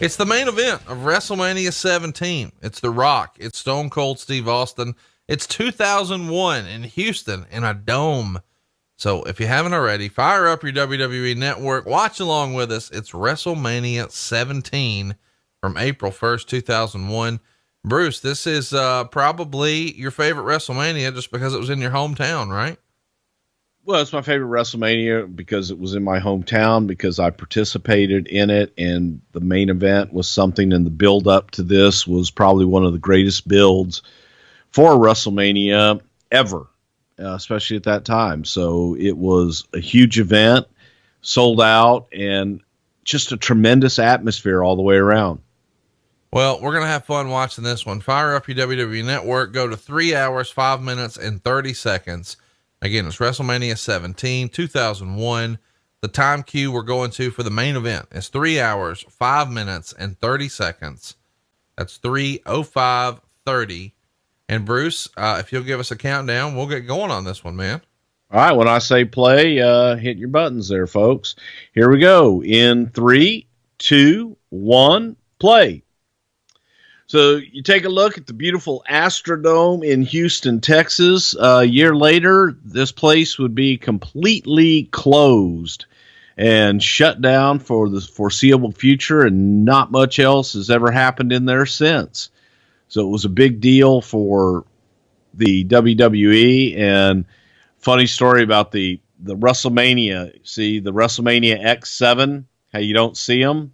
It's the main event of WrestleMania 17. It's The Rock. It's Stone Cold Steve Austin. It's 2001 in Houston in a dome. So if you haven't already, fire up your WWE network, watch along with us. It's WrestleMania 17 from April 1st, 2001. Bruce, this is probably your favorite WrestleMania just because it was in your hometown, right? Well, it's my favorite WrestleMania because it was in my hometown, because I participated in it, and the main event was something, and the build up to this was probably one of the greatest builds for WrestleMania ever, especially at that time. So it was a huge event, sold out, and just a tremendous atmosphere all the way around. Well, we're going to have fun watching this one. Fire up your WWE network, go to 3 hours, 5 minutes and 30 seconds. Again, it's WrestleMania 17, 2001. The time cue we're going to for the main event is 3 hours, 5 minutes and 30 seconds. That's 3:05:30. And Bruce, if you'll give us a countdown, we'll get going on this one, man. All right. When I say play, hit your buttons there, folks. Here we go. In 3, 2, 1, play. So you take a look at the beautiful Astrodome in Houston, Texas. A year later, this place would be completely closed and shut down for the foreseeable future, and not much else has ever happened in there since. So it was a big deal for the WWE. And funny story about the WrestleMania. See, the WrestleMania X7, how you don't see them?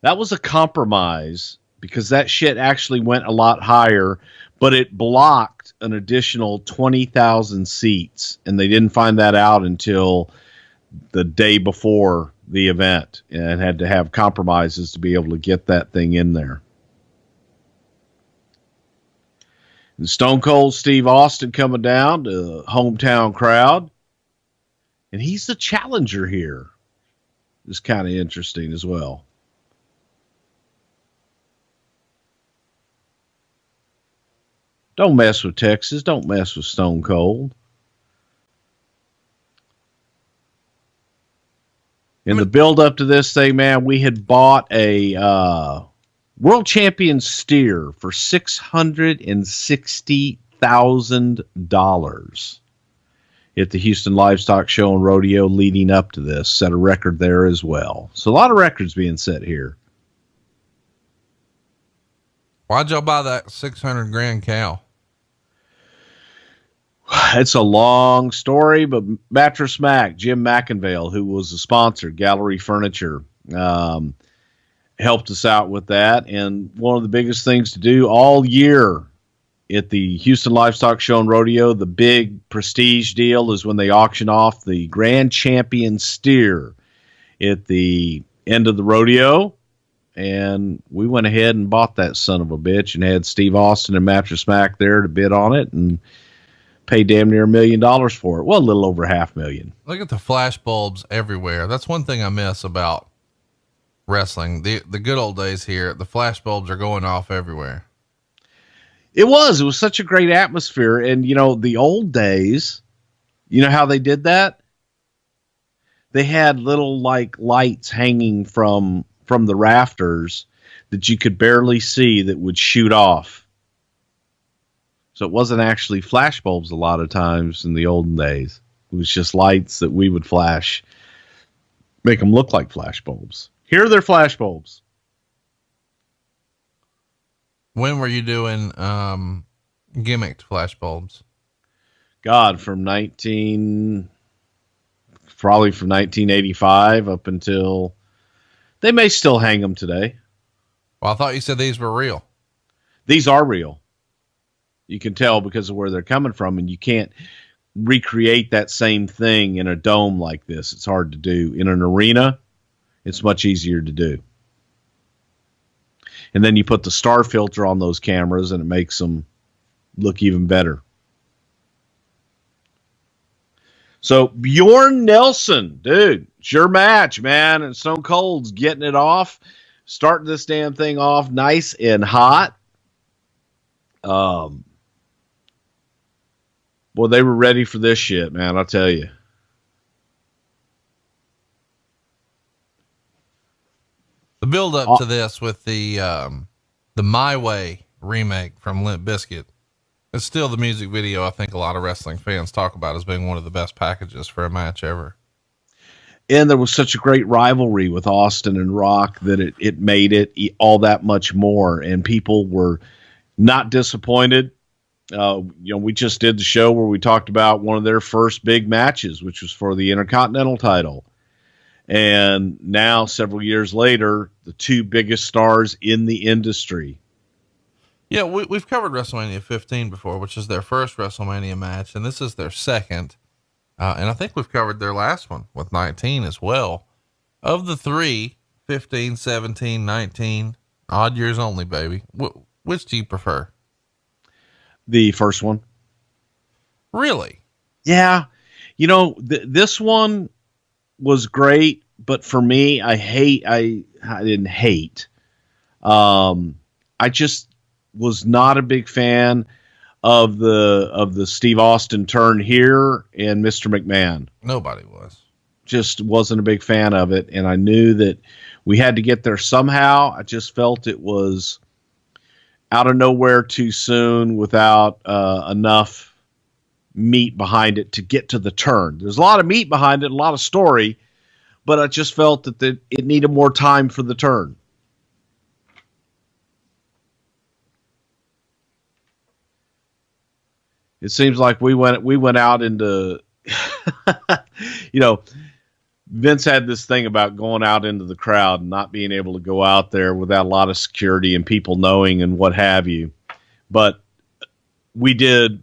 That was a compromise, because that shit actually went a lot higher, but it blocked an additional 20,000 seats. And they didn't find that out until the day before the event, and had to have compromises to be able to get that thing in there. And Stone Cold Steve Austin coming down to the hometown crowd. And he's the challenger here. It's kind of interesting as well. Don't mess with Texas. Don't mess with Stone Cold. In the build up to this thing, man, we had bought a world champion steer for $660,000 at the Houston Livestock Show and Rodeo leading up to this. Set a record there as well. So a lot of records being set here. Why'd y'all buy that 600 grand cow? It's a long story, but Mattress Mac, Jim McInvale, who was the sponsor, Gallery Furniture, helped us out with that. And one of the biggest things to do all year at the Houston Livestock Show and Rodeo, the big prestige deal, is when they auction off the grand champion steer at the end of the rodeo. And we went ahead and bought that son of a bitch and had Steve Austin and Mattress Mac there to bid on it, and paid damn near $1 million for it. Well, a little over $500,000. Look at the flash bulbs everywhere. That's one thing I miss about wrestling. The good old days here, the flash bulbs are going off everywhere. It was such a great atmosphere. And you know, the old days, you know how they did that? They had little like lights hanging from the rafters that you could barely see that would shoot off. So it wasn't actually flash bulbs a lot of times in the olden days. It was just lights that we would flash, make them look like flash bulbs. Here are their flash bulbs. When were you doing gimmicked flash bulbs? God, from 1985 up until, they may still hang them today. Well, I thought you said these were real. These are real. You can tell because of where they're coming from, and you can't recreate that same thing in a dome like this. It's hard to do. In an arena, it's much easier to do. And then you put the star filter on those cameras, and it makes them look even better. So Bjorn Nelson, dude, it's your match, man. And Stone Cold's getting it off, starting this damn thing off nice and hot. Boy, they were ready for this shit, man. I'll tell you. The build up to this with the My Way remake from Limp Bizkit. It's still the music video I think a lot of wrestling fans talk about as being one of the best packages for a match ever. And there was such a great rivalry with Austin and Rock that it made it all that much more. And people were not disappointed. We just did the show where we talked about one of their first big matches, which was for the Intercontinental title. And now, several years later, the two biggest stars in the industry. Yeah, we've covered WrestleMania 15 before, which is their first WrestleMania match, and this is their second. And I think we've covered their last one with 19 as well. Of the three, 15, 17, 19, odd years only, baby. Which do you prefer? The first one. Really? Yeah. This one was great, but for me, I didn't hate. I just was not a big fan of the Steve Austin turn here and Mr. McMahon. Nobody was. Just wasn't a big fan of it. And I knew that we had to get there somehow. I just felt it was out of nowhere too soon without enough meat behind it to get to the turn. There's a lot of meat behind it, a lot of story, but I just felt that it needed more time for the turn. It seems like we went out into, Vince had this thing about going out into the crowd and not being able to go out there without a lot of security and people knowing and what have you. But we did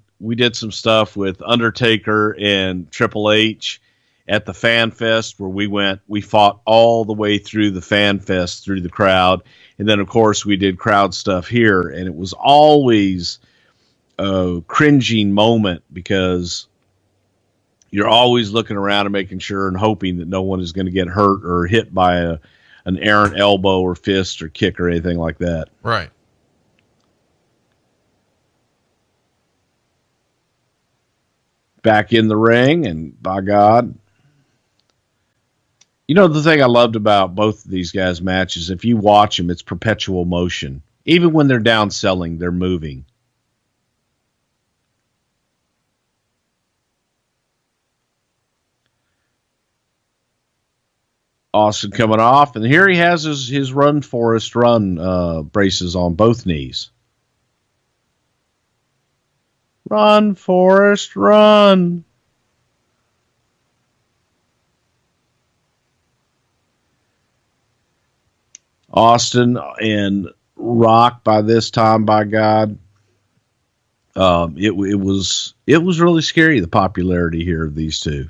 some stuff with Undertaker and Triple H at the Fan Fest where we fought all the way through the Fan Fest through the crowd. And then of course we did crowd stuff here, and it was always a cringing moment because you're always looking around and making sure and hoping that no one is going to get hurt or hit by an errant elbow or fist or kick or anything like that. Right. Back in the ring, and by God, the thing I loved about both of these guys' matches, if you watch them, it's perpetual motion. Even when they're down selling, they're moving. Austin coming off, and here he has his Run Forrest Run braces on both knees. Run, Forrest, run. Austin and Rock by this time, by God, it was really scary, the popularity here of these two.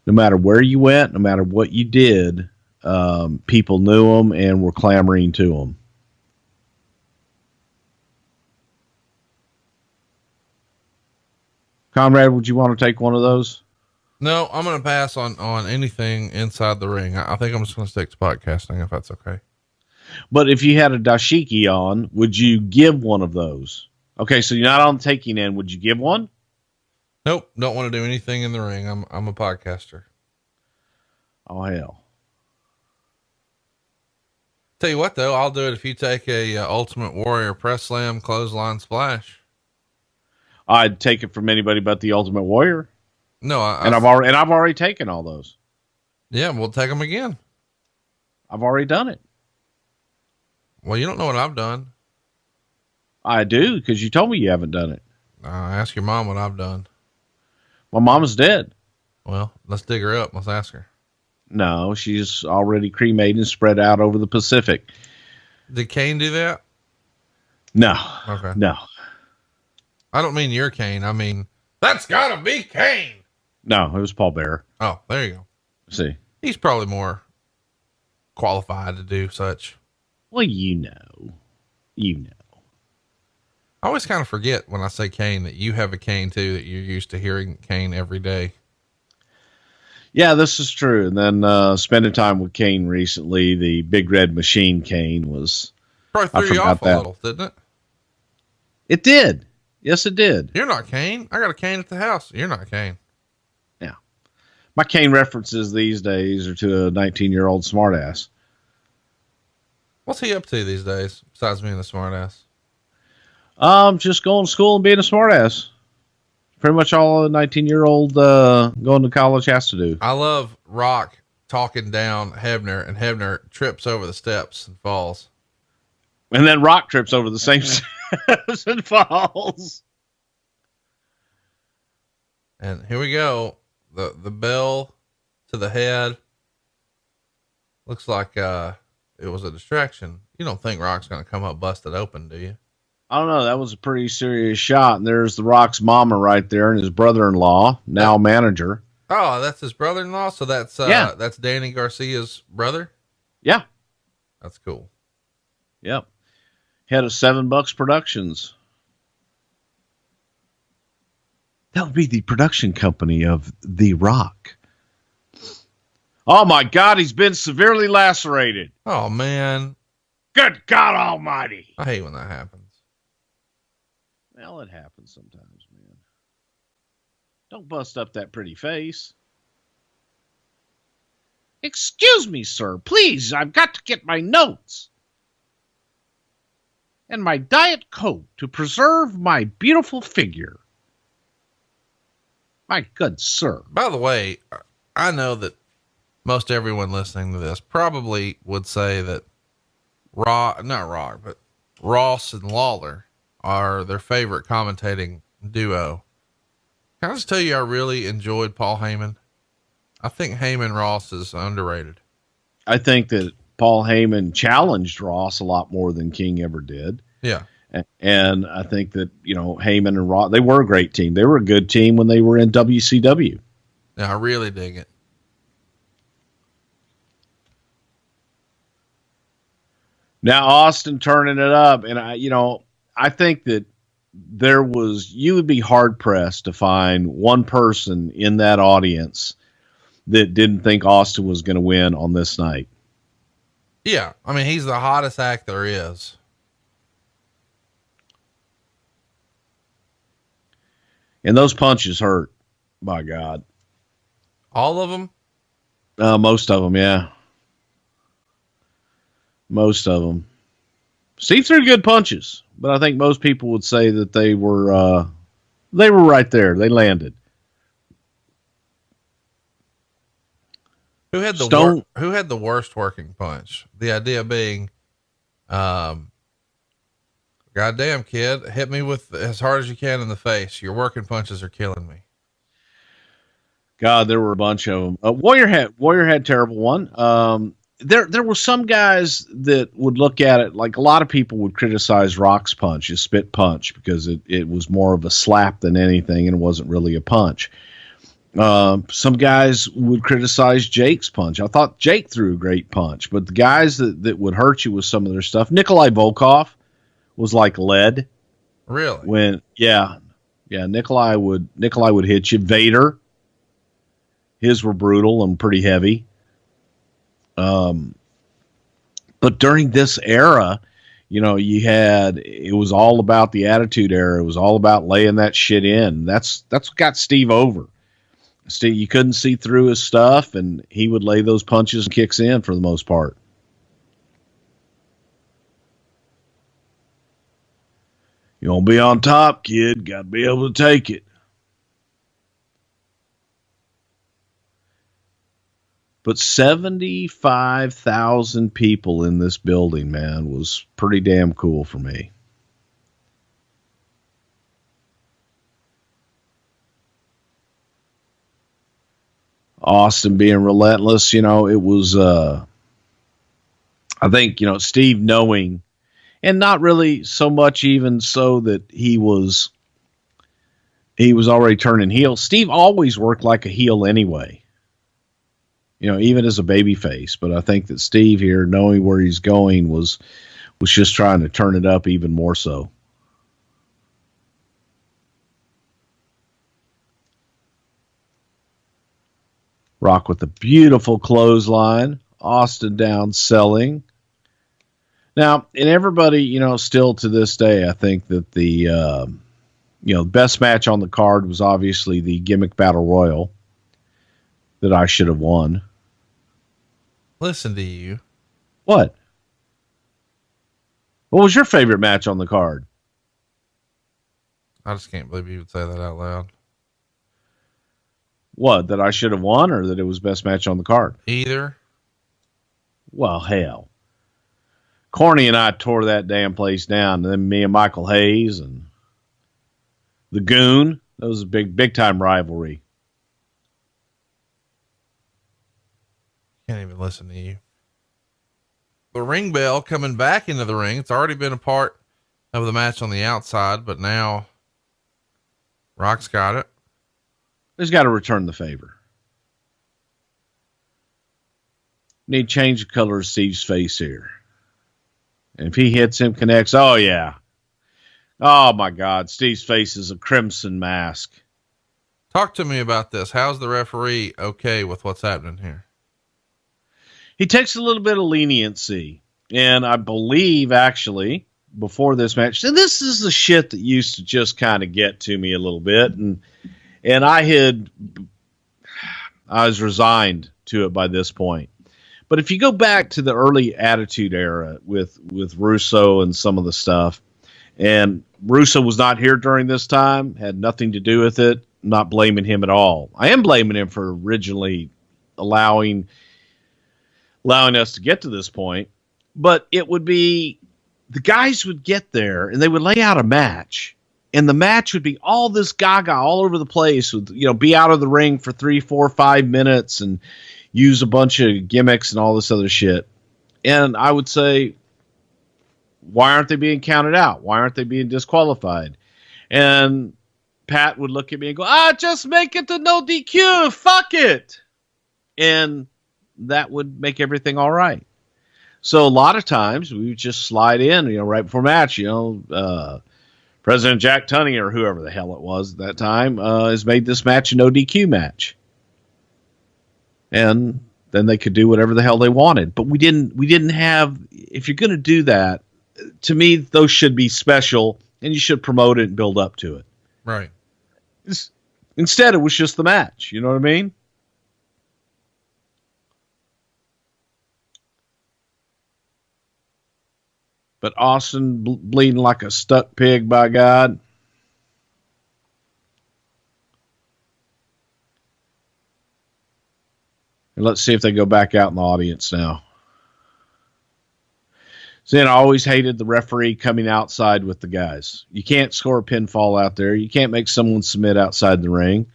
No matter where you went, no matter what you did, people knew them and were clamoring to them. Conrad, would you want to take one of those? No, I'm going to pass on anything inside the ring. I think I'm just going to stick to podcasting if that's okay. But if you had a dashiki on, would you give one of those? Okay, so you're not on the taking end. Would you give one? Nope. Don't want to do anything in the ring. I'm a podcaster. Oh, hell. Tell you what though, I'll do it if you take a Ultimate Warrior press slam clothesline splash. I'd take it from anybody but the Ultimate Warrior. No, I've already taken all those. Yeah, we'll take them again. I've already done it. Well, you don't know what I've done. I do, because you told me you haven't done it. Ask your mom what I've done. My mom's dead. Well, let's dig her up. Let's ask her. No, she's already cremated and spread out over the Pacific. Did Kane do that? No. Okay. No. I don't mean your Kane. I mean, that's gotta be Kane. No, it was Paul Bearer. Oh, there you go. See, he's probably more qualified to do such. Well, you know. I always kind of forget when I say Kane that you have a Kane too, that you're used to hearing Kane every day. Yeah, this is true. And then spending time with Kane recently, the Big Red Machine Kane was... Probably threw you off a little, didn't it? It did. Yes, it did. You're not Kane. I got a Kane at the house. You're not Kane. Yeah. My Kane references these days are to a 19-year-old smartass. What's he up to these days besides being a smartass? Just going to school and being a smartass. Pretty much all a 19-year-old going to college has to do. I love Rock talking down Hebner, and Hebner trips over the steps and falls. And then Rock trips over the same steps and falls. And here we go. The bell to the head. Looks like it was a distraction. You don't think Rock's going to come up busted open, do you? I don't know. That was a pretty serious shot. And there's the Rock's mama right there and his brother-in-law, now manager. Oh, that's his brother-in-law. So that's Danny Garcia's brother. Yeah. That's cool. Yep. Head of $7 Productions. That would be the production company of The Rock. Oh my God, he's been severely lacerated. Oh man. Good God Almighty. I hate when that happens. Well, it happens sometimes, man. Don't bust up that pretty face. Excuse me, sir. Please, I've got to get my notes. And my diet coke to preserve my beautiful figure. My good sir. By the way, I know that most everyone listening to this probably would say that Ross and Lawler are their favorite commentating duo. Can I just tell you, I really enjoyed Paul Heyman. I think Heyman Ross is underrated. I think that Paul Heyman challenged Ross a lot more than King ever did. Yeah. And I think that, Heyman and Ross, they were a great team. They were a good team when they were in WCW. Yeah, I really dig it. Now Austin turning it up. And I think that you would be hard pressed to find one person in that audience that didn't think Austin was going to win on this night. Yeah. I mean, he's the hottest act there is. And those punches hurt. My God. All of them? Most of them. Yeah. Most of them. Steve threw good punches, but I think most people would say that they were right there. They landed. Who had the worst working punch? The idea being, goddamn kid, hit me with as hard as you can in the face. Your working punches are killing me. God, there were a bunch of them. Warrior had terrible one. There were some guys that would look at it like a lot of people would criticize Rock's punch, his spit punch, because it was more of a slap than anything and it wasn't really a punch. Some guys would criticize Jake's punch. I thought Jake threw a great punch, but the guys that would hurt you with some of their stuff, Nikolai Volkov was like lead. Really? Nikolai would hit you. Vader, his were brutal and pretty heavy. But during this era, it was all about the Attitude Era. It was all about laying that shit in. That's what got Steve over. Steve, you couldn't see through his stuff, and he would lay those punches and kicks in for the most part. You want to be on top, kid. Got to be able to take it. But 75,000 people in this building, man, was pretty damn cool for me. Austin being relentless, it was, I think, Steve knowing, and not really so much even so that he was already turning heel. Steve always worked like a heel anyway. Even as a baby face, but I think that Steve here, knowing where he's going, was just trying to turn it up even more so. Rock with a beautiful clothesline. Austin down selling. Now, and everybody, still to this day, I think that the, best match on the card was obviously the gimmick battle royal that I should have won. Listen to you. What? What was your favorite match on the card? I just can't believe you would say that out loud. What, that I should have won or that it was best match on the card? Either. Well, hell. Corny and I tore that damn place down. And then me and Michael Hayes and the Goon. That was a big time rivalry. Can't even listen to you. The ring bell coming back into the ring. It's already been a part of the match on the outside, but now Rock's got it. He's got to return the favor. Need to change the color of Steve's face here. And if he hits him, connects. Oh, yeah. Oh, my God. Steve's face is a crimson mask. Talk to me about this. How's the referee okay with what's happening here? He takes a little bit of leniency. And I believe, actually, before this match, and this is the shit that used to just kind of get to me a little bit. And I was resigned to it by this point. But if you go back to the early Attitude Era with Russo and some of the stuff, and Russo was not here during this time, had nothing to do with it, not blaming him at all. I am blaming him for originally allowing us to get to this point. But it would be, the guys would get there and they would lay out a match. And the match would be all this gaga all over the place with, be out of the ring for 3, 4, 5 minutes and use a bunch of gimmicks and all this other shit. And I would say, why aren't they being counted out? Why aren't they being disqualified? And Pat would look at me and go, just make it to no DQ. Fuck it. And that would make everything all right. So a lot of times we would just slide in, right before match, President Jack Tunney or whoever the hell it was at that time has made this match a no DQ match. And then they could do whatever the hell they wanted. But we didn't have, if you're going to do that, to me, those should be special and you should promote it and build up to it. Right. Instead, it was just the match. You know what I mean? But Austin bleeding like a stuck pig, by God. And let's see if they go back out in the audience now. So then I always hated the referee coming outside with the guys. You can't score a pinfall out there. You can't make someone submit outside the ring.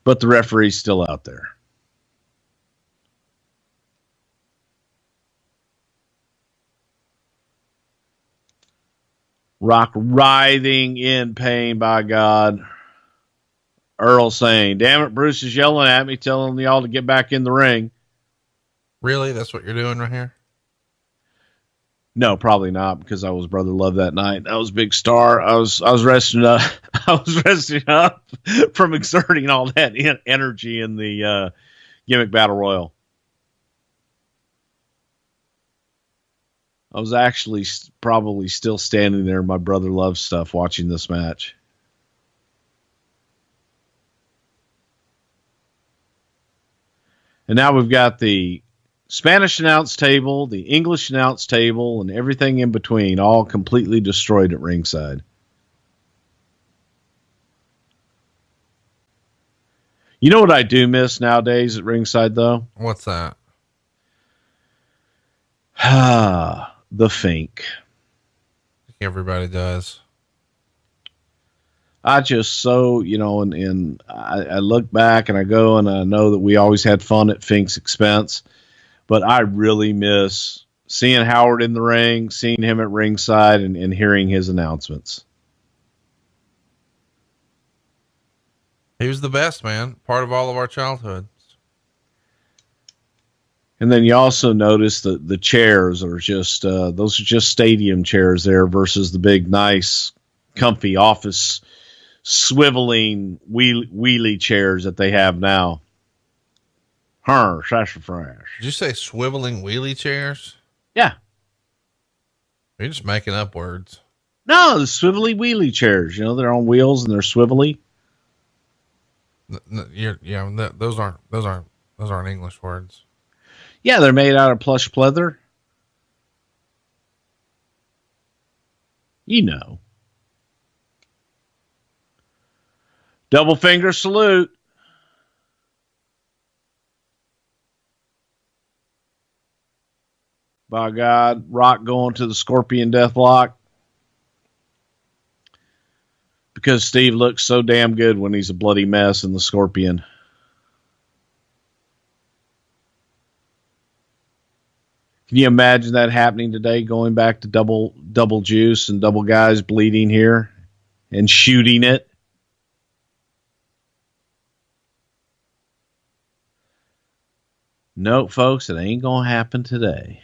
But the referee's still out there. Rock writhing in pain, by God. Earl saying, damn it, Bruce is yelling at me, telling y'all to get back in the ring. Really? That's what you're doing right here? No, probably not, because I was Brother Love that night. I was Big Star. I was resting up. I was resting up from exerting all that energy in the gimmick battle royal. I was actually probably still standing there in my Brother Love stuff watching this match. And now we've got the Spanish announce table, the English announce table, and everything in between, all completely destroyed at ringside. You know what I do miss nowadays at ringside, though? What's that? The Fink. Everybody does. I just and I look back and I go and I know that we always had fun at Fink's expense, but I really miss seeing Howard in the ring, seeing him at ringside and hearing his announcements. He was the best, man. Part of all of our childhoods. And then you also notice that the chairs are just, those are just stadium chairs there versus the big, nice, comfy office swiveling wheelie chairs that they have now. Did you say swiveling wheelie chairs? Yeah. You're just making up words. No, the swivelly wheelie chairs. They're on wheels and they're swivelly. Those aren't English words. Yeah, they're made out of plush pleather. You know. Double finger salute. By God, Rock going to the Scorpion Deathlock. Because Steve looks so damn good when he's a bloody mess in the Scorpion. Can you imagine that happening today, going back to double juice and double guys bleeding here and shooting it? No, folks, it ain't going to happen today.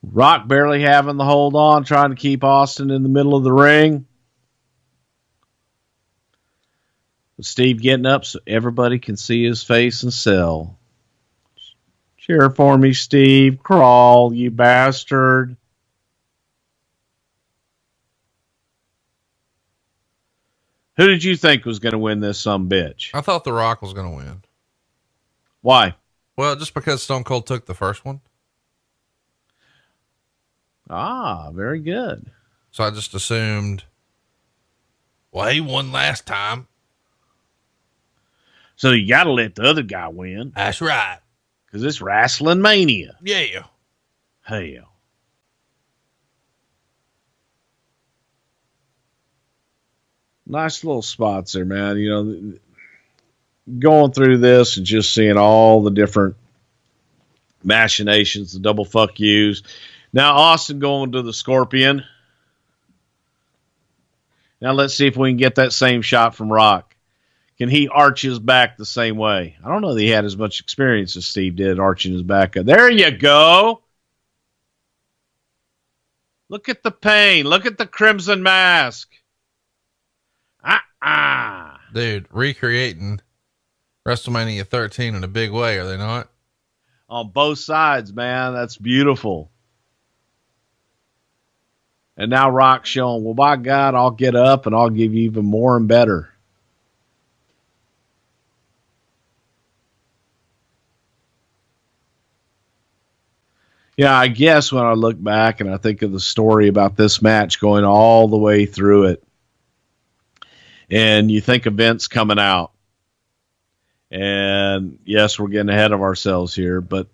Rock barely having the hold on, trying to keep Austin in the middle of the ring. But Steve getting up so everybody can see his face and sell. Cheer for me, Steve. Crawl, you bastard. Who did you think was going to win this sumbitch? I thought The Rock was going to win. Why? Well, just because Stone Cold took the first one. Ah, very good. So I just assumed, well, he won last time. So you got to let the other guy win. That's right. Because it's Wrestling Mania. Yeah. Hell. Nice little spots there, man. You know, going through this and just seeing all the different machinations, the double fuck yous. Now Austin going to the Scorpion. Now let's see if we can get that same shot from Rock. Can he arch his back the same way? I don't know that he had as much experience as Steve did arching his back up. There you go. Look at the pain. Look at the crimson mask. Dude, recreating WrestleMania 13 in a big way, are they not? On both sides, man. That's beautiful. And now Rock's showing, well, by God, I'll get up and I'll give you even more and better. Yeah, I guess when I look back and I think of the story about this match going all the way through it, and you think of Vince coming out, and yes, we're getting ahead of ourselves here, but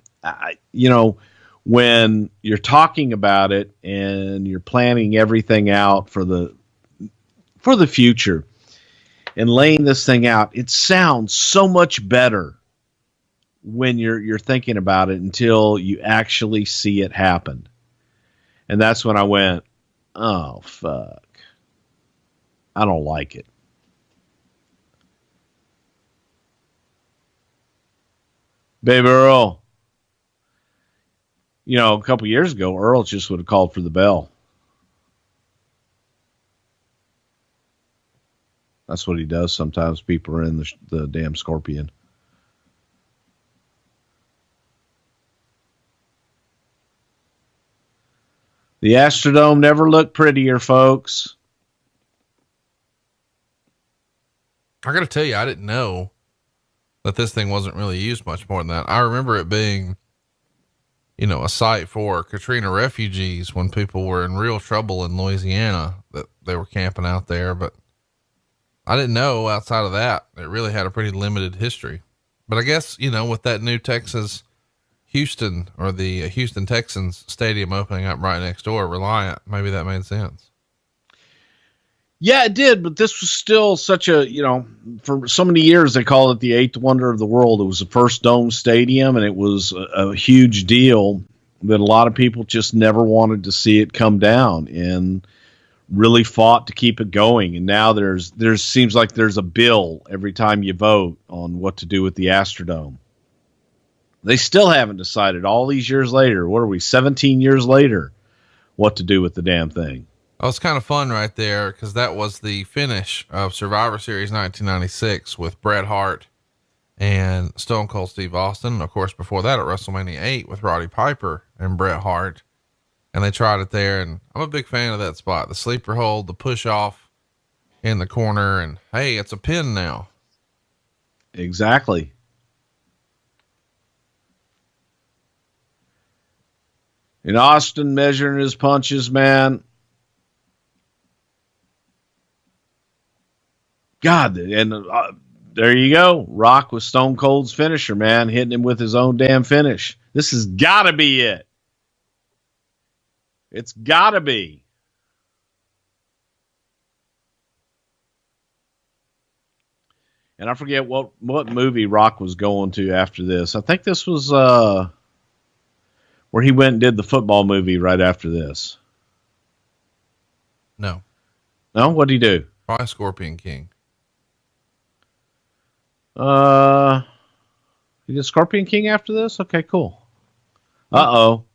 when you're talking about it and you're planning everything out for the future and laying this thing out, it sounds so much better when you're thinking about it until you actually see it happen. And that's when I went, oh, fuck. I don't like it. Baby Earl. You know, a couple years ago, Earl just would have called for the bell. That's what he does sometimes. People are in the damn Scorpion. The Astrodome never looked prettier, folks. I got to tell you, I didn't know that this thing wasn't really used much more than that. I remember it being, a site for Katrina refugees when people were in real trouble in Louisiana, that they were camping out there. But I didn't know outside of that, it really had a pretty limited history. But I guess, with that new Texas Houston or the Houston Texans stadium opening up right next door, Reliant, maybe that made sense. Yeah, it did, but this was still such a, for so many years they called it the eighth wonder of the world. It was the first dome stadium, and it was a huge deal that a lot of people just never wanted to see it come down and really fought to keep it going. And now there's seems like there's a bill every time you vote on what to do with the Astrodome. They still haven't decided all these years later. What are we, 17 years later, what to do with the damn thing? Oh, it's kind of fun right there, because that was the finish of Survivor Series 1996 with Bret Hart and Stone Cold Steve Austin. And of course, before that at WrestleMania 8 with Roddy Piper and Bret Hart. And they tried it there, and I'm a big fan of that spot. The sleeper hold, the push off in the corner, and hey, it's a pin now. Exactly. And Austin measuring his punches, man. God, and there you go. Rock was Stone Cold's finisher, man, hitting him with his own damn finish. This has got to be it. It's got to be. And I forget what movie Rock was going to after this. I think this was where he went and did the football movie right after this. No. No? What did he do? Probably Scorpion King. He did Scorpion King after this? Okay, cool. Uh-oh.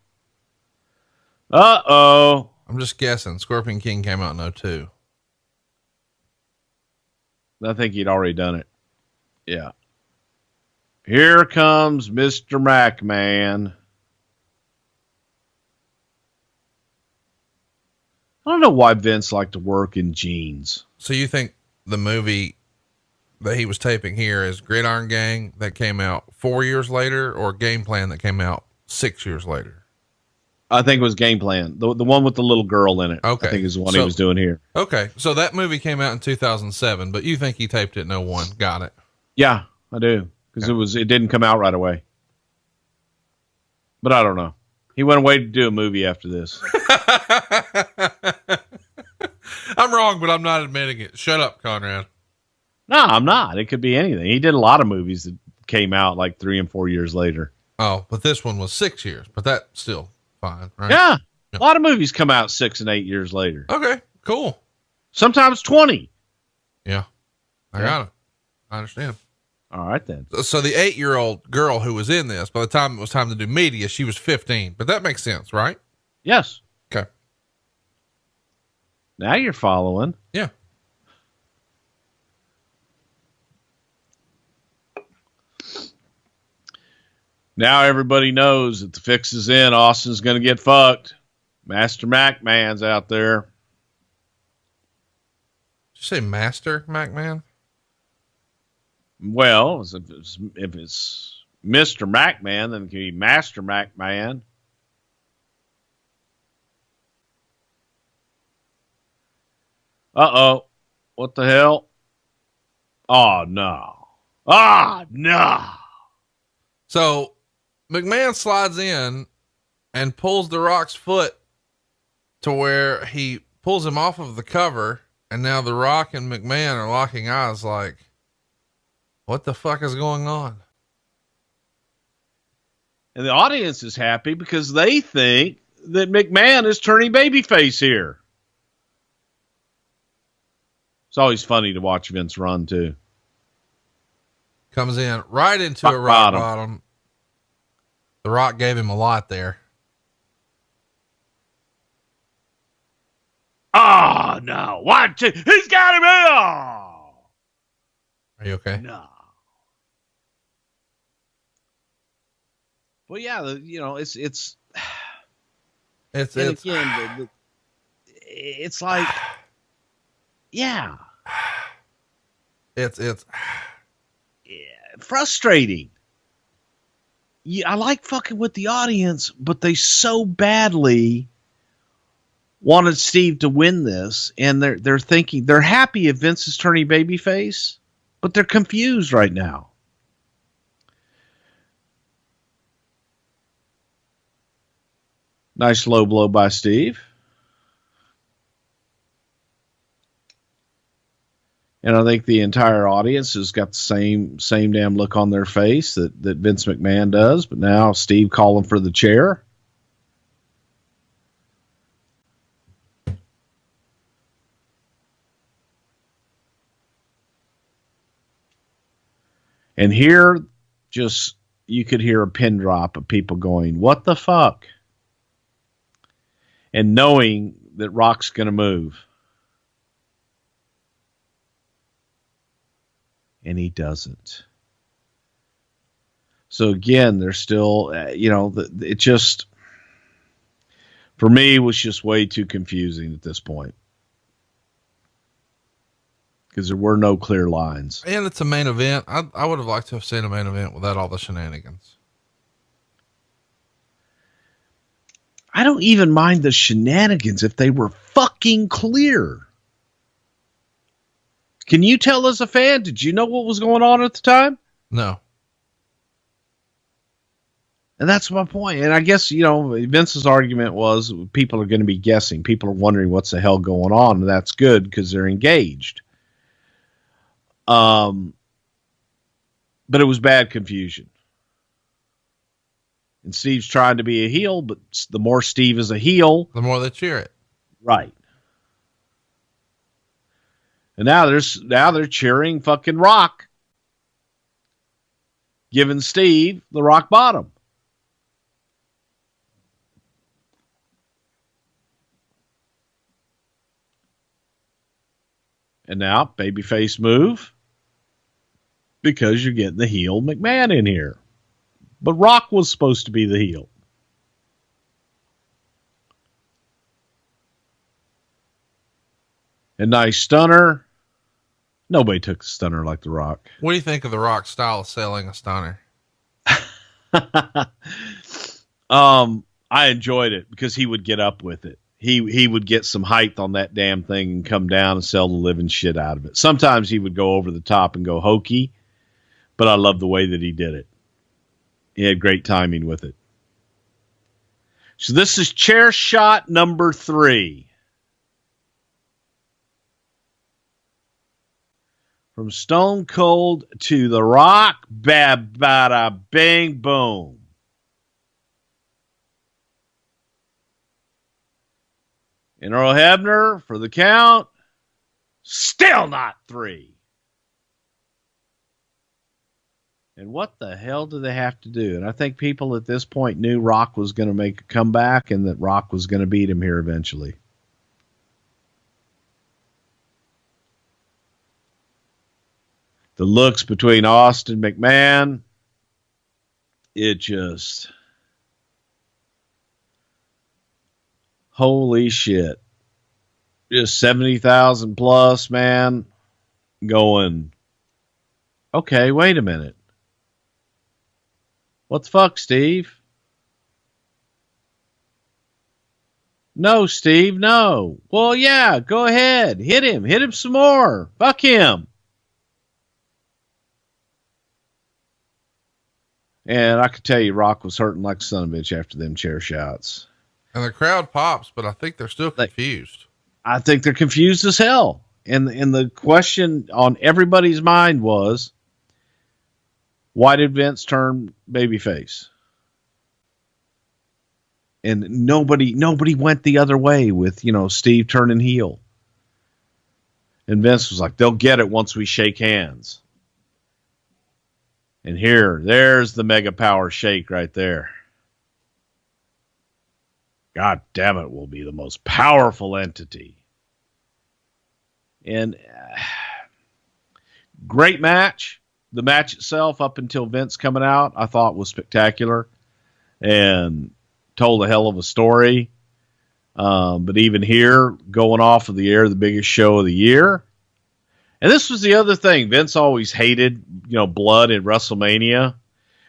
I'm just guessing. Scorpion King came out in 2002. I think he'd already done it. Yeah. Here comes Mr. McMahon. I don't know why Vince liked to work in jeans. So you think the movie that he was taping here is Gridiron Gang that came out 4 years later, or Game Plan that came out 6 years later? I think it was Game Plan. The one with the little girl in it. Okay. I think is the one he was doing here. Okay. So that movie came out in 2007, but you think he taped it in 2001. Got it. Yeah, I do. Because it didn't come out right away. But I don't know. He went away to do a movie after this. I'm wrong, but I'm not admitting it. Shut up, Conrad. No, I'm not. It could be anything. He did a lot of movies that came out like 3 and 4 years later. Oh, but this one was 6 years, but that's still fine, right? Yeah. A lot of movies come out 6 and 8 years later. Okay, cool. Sometimes 20. Yeah. I got it. I understand. All right, then. So the 8-year-old girl who was in this, by the time it was time to do media, she was 15, but that makes sense, right? Yes. Okay. Now you're following. Yeah. Now everybody knows that the fix is in. Austin's going to get fucked. Master McMahon's out there. Did you say Master McMahon? Well, if it's Mr. McMahon, then it can be Master McMahon. Uh-oh. What the hell? Oh, no. Ah, no. So McMahon slides in and pulls the Rock's foot to where he pulls him off of the cover. And now the Rock and McMahon are locking eyes like, what the fuck is going on? And the audience is happy because they think that McMahon is turning babyface here. It's always funny to watch Vince run too. Comes in right into a rock bottom. The Rock gave him a lot there. Oh, no. 1, 2. He's got him in. Oh. Are you okay? No. Well, yeah, it's again, it's like, yeah, it's frustrating. Yeah, I like fucking with the audience, but they so badly wanted Steve to win this, and they're thinking they're happy if Vince is turning babyface, but they're confused right now. Nice low blow by Steve. And I think the entire audience has got the same damn look on their face that Vince McMahon does. But now Steve calling for the chair. And here, just, you could hear a pin drop of people going, what the fuck? And knowing that Rock's going to move. And he doesn't. So again, there's still, it just, for me, was just way too confusing at this point. Because there were no clear lines. And it's a main event. I would have liked to have seen a main event without all the shenanigans. I don't even mind the shenanigans if they were fucking clear. Can you tell as a fan, did you know what was going on at the time? No. And that's my point. And I guess, Vince's argument was people are going to be guessing. People are wondering what's the hell going on. And that's good because they're engaged. But it was bad confusion. And Steve's trying to be a heel, but the more Steve is a heel, the more they cheer it. Right. And now they're cheering fucking Rock, giving Steve the rock bottom. And now, babyface move, because you're getting the heel McMahon in here. But Rock was supposed to be the heel. A nice stunner. Nobody took the stunner like The Rock. What do you think of The Rock's style of selling a stunner? I enjoyed it because he would get up with it. He would get some height on that damn thing and come down and sell the living shit out of it. Sometimes he would go over the top and go hokey, but I love the way that he did it. He had great timing with it. So this is chair shot number 3. From Stone Cold to The Rock, bad, bada, bang, boom. And Earl Hebner for the count. Still not 3. And what the hell do they have to do? And I think people at this point knew Rock was going to make a comeback and that Rock was going to beat him here eventually. The looks between Austin and McMahon, it just... Holy shit. Just 70,000 plus, man. Going, okay, wait a minute. What the fuck, Steve? No, Steve, no. Well, yeah, go ahead. Hit him. Hit him some more. Fuck him. And I could tell you Rock was hurting like a son of a bitch after them chair shots. And the crowd pops, but I think they're still confused. I think they're confused as hell. And the question on everybody's mind was, why did Vince turn babyface? And nobody went the other way with, Steve turning heel. And Vince was like, they'll get it once we shake hands. And there's the mega power shake right there. God damn it, will be the most powerful entity. And great match. The match itself, up until Vince coming out, I thought was spectacular and told a hell of a story. But even here, going off of the air, the biggest show of the year. And this was the other thing. Vince always hated, blood in WrestleMania,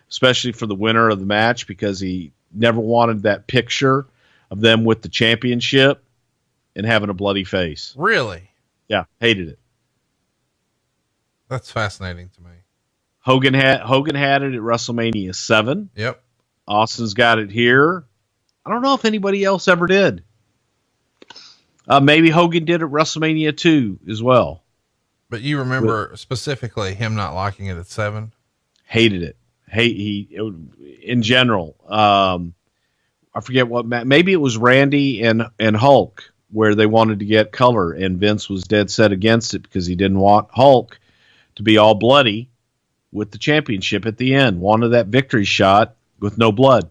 especially for the winner of the match, because he never wanted that picture of them with the championship and having a bloody face. Really? Yeah, hated it. That's fascinating to me. Hogan had it at WrestleMania 7. Yep. Austin's got it here. I don't know if anybody else ever did. Maybe Hogan did at WrestleMania 2 as well. But you remember specifically him not liking it at 7? Hated it. In general. I forget what maybe it was Randy and Hulk where they wanted to get color, and Vince was dead set against it because he didn't want Hulk to be all bloody with the championship at the end. Wanted that victory shot with no blood.